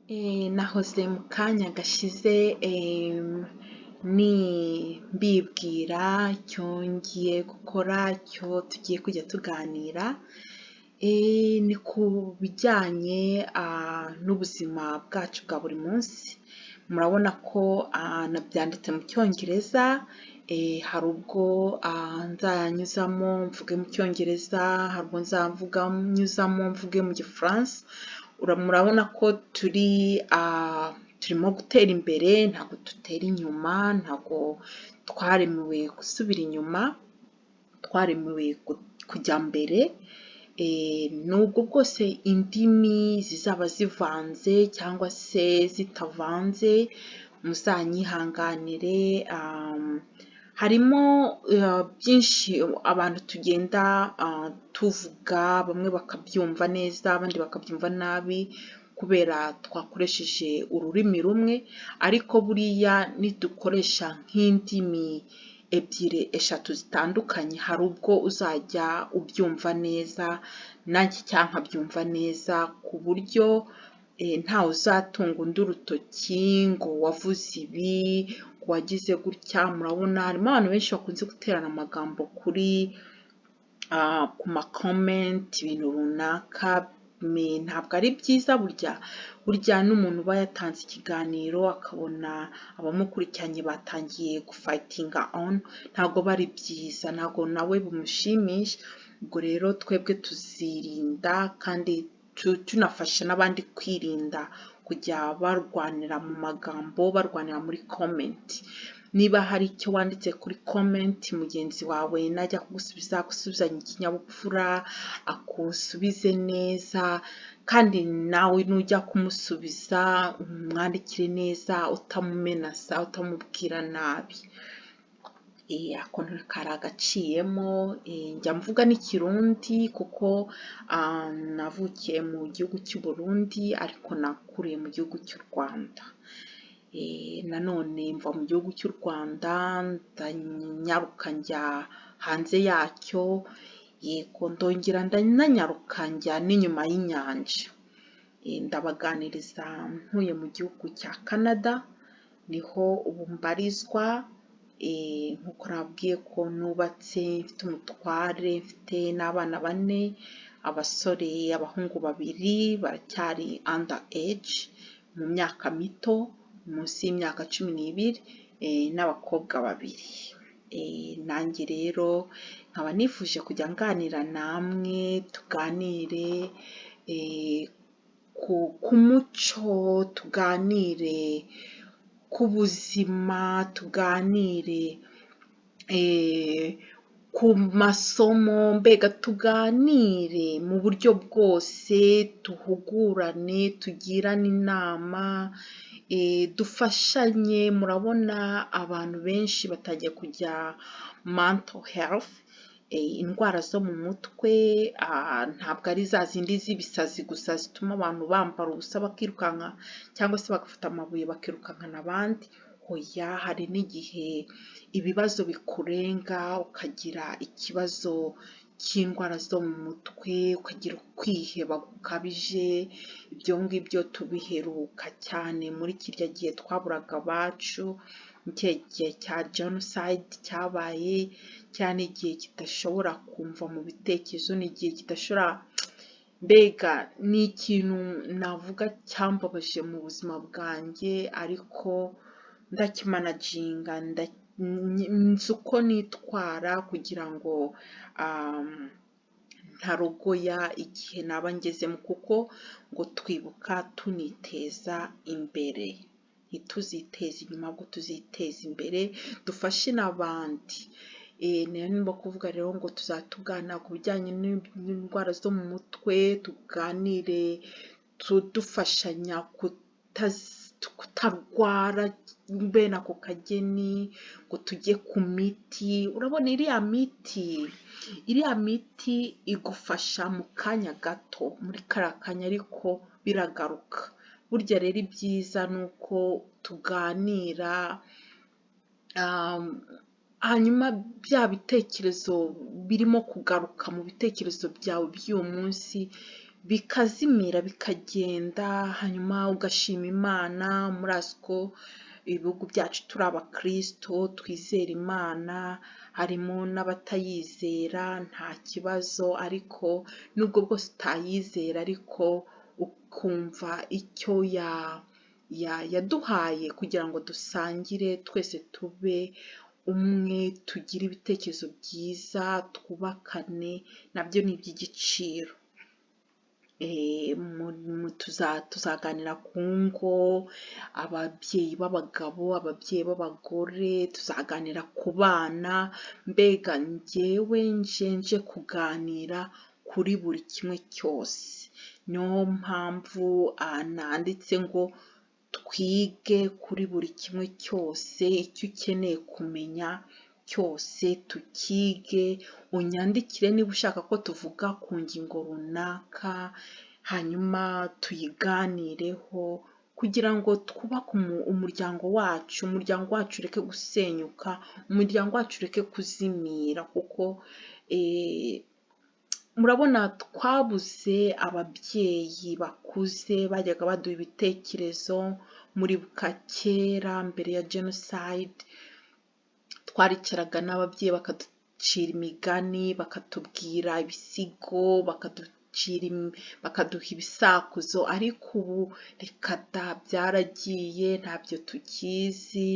Nahoze mu kanya gashize mbibwira icyo ngiye gukora, icyo tugiye kujya tuganira, ni ku bijyanye n'ubuzima bwacu bwa buri munsi. Murabona ko nabyanditse mu cyongereza, hari ubwo nzanyuzamo mvuge mu cyongereza, hari ubwo nyuzamo mvuge mu gifaransa. Murabona ko turimo gutera imbere, ntabwo dutera inyuma, ntabwo twaremewe gusubira inyuma, twaremewe kujya mbere. Nubwo bwose indimi zizaba zivanze cyangwa se zitavanze, muzanyihanganire. Harimo byinshi abantu tugenda tuvuga, bamwe bakabyumva neza abandi bakabyumva nabi kubera twakoresheje ururimi rumwe, ariko buriya nidukoresha nk'indimi ebyiri eshatu zitandukanye, hari ubwo uzajya ubyumva neza nanjye cyangwa nkabyumva neza, ku buryo ntawe uzatunga undi urutoki ngo wavuze ibi, ngo wagize gutya. Murabona harimo abantu benshi bakunze guterana amagambo ku ma comment ibintu runaka, ntabwo ari byiza. Burya n'umuntu uba yatanze ikiganiro akabona abamukurikiranye batangiye gufightinga on, ntabwo bari byiza, ntabwo nawe bumushimisha. Ubwo rero twebwe tuzirinda kandi tunafasha n'abandi kwirinda kujya barwanira mu magambo, barwanira muri comment. Niba hari icyo wanditse kuri comment, mugenzi wawe najya kugusubiza gusubizanya ikinyabupfura, akusubize neza, kandi nawe nujya kumusubiza umwandikire neza, utamumenasa, utamubwira nabi. Ako kari agaciyemo. Njya mvuga n'ikirundi kuko navukiye mu gihugu cy'u Burundi ariko nakuriye mu gihugu cy'u Rwanda. Nanone mva mu gihugu cy'u Rwanda ndanyaruka njya hanze yacyo, yego ndongera ndanyaruka njya n'inyuma y'inyanja. Ndabaganiriza ntuye mu gihugu cya Canada, niho ubu mbarizwa. Nkuko nababwiye ko nubatse, mfite umutware, mfite n'abana 4, abasore, abahungu 2 baracyari under age, mu myaka mito, munsi y'imyaka 12, n'abakobwa 2. Nanjye rero nkaba nifuje kujya nganira namwe, tuganire ku muco, tuganire ku buzima, tuganire ku masomo, mbega tuganire mu buryo bwose, tuhugurane, tugirane inama, dufashanye. Murabona abantu benshi batangiye kujya mental health, indwara zo mu mutwe, ntabwo ari za zindi z'ibisazi gusa zituma abantu bambara ubusa bakirukanka cyangwa se bagafata amabuye bakirukankana abandi. Oya, hari n'igihe ibibazo bikurenga ukagira ikibazo cy'indwara zo mu mutwe, ukagira ukwiheba gukabije. Ibyo ngibyo tubiheruka cyane muri kirya gihe twaburaga abacu, igihe cya genocide cyabaye, cyane igihe kidashobora kumva mu bitekerezo, ni igihe kidashobora, mbega ni ikintu navuga cyambabaje mu buzima bwanjye, ariko ndakimanaginga, nzi uko nitwara kugira ngo ntarogoya igihe naba ngezemo, kuko ngo twibuka tuniteza imbere, ntituziteze inyuma ahubwo tuziteza imbere, dufashe n'abandi. Niba kuvuga rero ngo tuzatugana ku bijyanye n'indwara zo mu mutwe, tuganire dufashanya kutarwara bene ako kageni, ngo tujye ku miti. Urabona iriya miti igufasha mu kanya gato, muri kariya kanya, ariko biragaruka. Burya rero ibyiza ni uko tuganira, hanyuma bya bitekerezo birimo kugaruka mu bitekerezo byawe by'uyu munsi bikazimira bikagenda, hanyuma ugashima Imana. Murazi ko ibihugu byacu turi abakristo twizera Imana, harimo n'abatayizera nta kibazo, ariko nubwo bwose utayizera ariko ukumva icyo yaduhaye kugira ngo dusangire twese tube umwe, tugire ibitekerezo byiza, twubakane, nabyo ni iby'igiciro. Tuzaganira ku ngo, ababyeyi b'abagabo, ababyeyi b'abagore, tuzaganira ku bana, mbega njyewe nje kuganira kuri buri kimwe cyose. Niyo mpamvu nanditse ngo twige kuri buri kimwe cyose, icyo ukeneye kumenya cyose tukige, unyandikire niba ushaka ko tuvuga ku ngingo runaka, hanyuma tuyiganireho kugira ngo twubake umuryango wacu ureke gusenyuka, umuryango wacu ureke kuzimira, kuko murabona twabuze ababyeyi bakuze bajyaga baduha ibitekerezo. Muribuka kera mbere ya jenoside twaricaraga n'ababyeyi bakaducira imigani, bakatubwira ibisigo, bakaduha ibisakuzo, ariko ubu reka da, byaragiye ntabyo tukizi,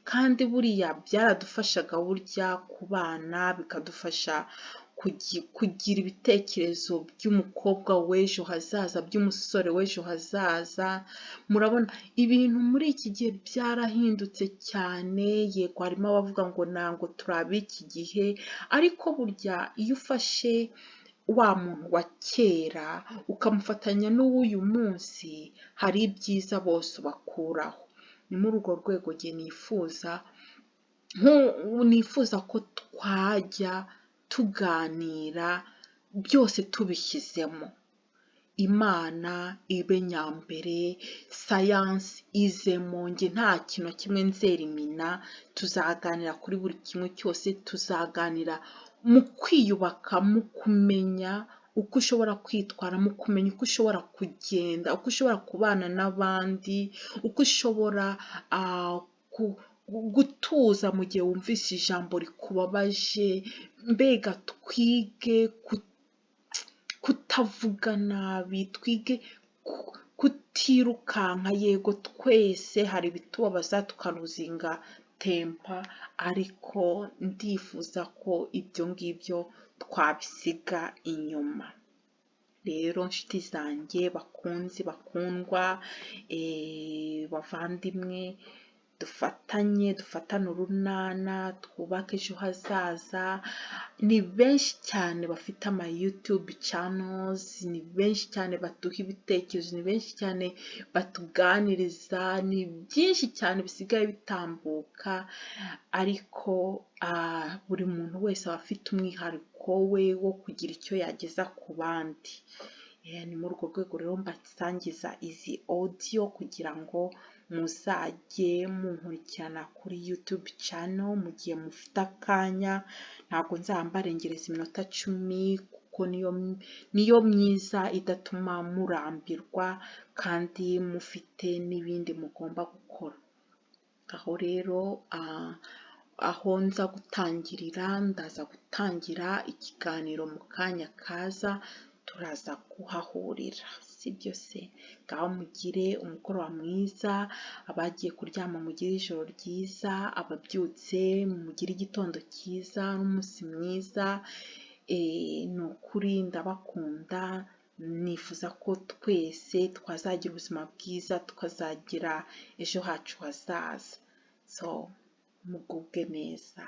kandi buriya byaradufashaga burya ku bana, bikadufasha kugira ibitekerezo by'umukobwa w'ejo hazaza, by'umusore w'ejo hazaza. Murabona ibintu muri iki gihe byarahindutse cyane, yego harimo abavuga ngo ntabwo turi ab'iki gihe, ariko burya iyo ufashe wa muntu wa kera ukamufatanya n'uw'uyu munsi, hari ibyiza bose ubakuraho. Ni muri urwo rwego njye nifuza ko twajya tuganira byose tubishyizemo, Imana ibe nyambere, sayansi izemo, njye nta kintu kimwe nzerimina. Tuzaganira kuri buri kimwe cyose, tuzaganira mu kwiyubaka, mu kumenya uko ushobora kwitwara, mu kumenya uko ushobora kugenda, uko ushobora kubana n'abandi, uko ushobora gutuza mu gihe wumvise ijambo rikubabaje. Mbega twige kutavuga nabi, twige kutirukanka. Yego twese hari ibitubabaza tukaruzinga tempa, ariko ndifuza ko ibyo ngibyo twabisiga inyuma. Rero nshuti zanjye, bakunzi bakundwa, bavandimwe, dufatane urunana, twubake ejo hazaza. Ni benshi cyane bafite ama YouTube channels, ni benshi cyane baduha ibitekerezo, ni benshi cyane batuganiriza, ni byinshi cyane bisigaye bitambuka, ariko buri muntu wese aba afite umwihariko we wo kugira icyo yageza ku bandi. Ni muri urwo rwego rero mbasangiza izi audio kugira ngo muzajye munkurikirana kuri YouTube channel mu gihe mufite akanya. Ntabwo nzambarengereza iminota 10 kuko niyo myiza idatuma murambirwa kandi mufite n'ibindi mugomba gukora. Aho rero aho nza gutangirira, ndaza gutangira ikiganiro mu kanya kaza, turaza kuhahurira, sibyo se? Ngaho mugire umugoroba mwiza, abagiye kuryama mugire ijoro ryiza, ababyutse mugire igitondo cyiza n'umunsi mwiza. Ni ukuri ndabakunda, nifuza ko twese twazagira ubuzima bwiza, tukazagira ejo hacu hazaza. So mugubwe neza.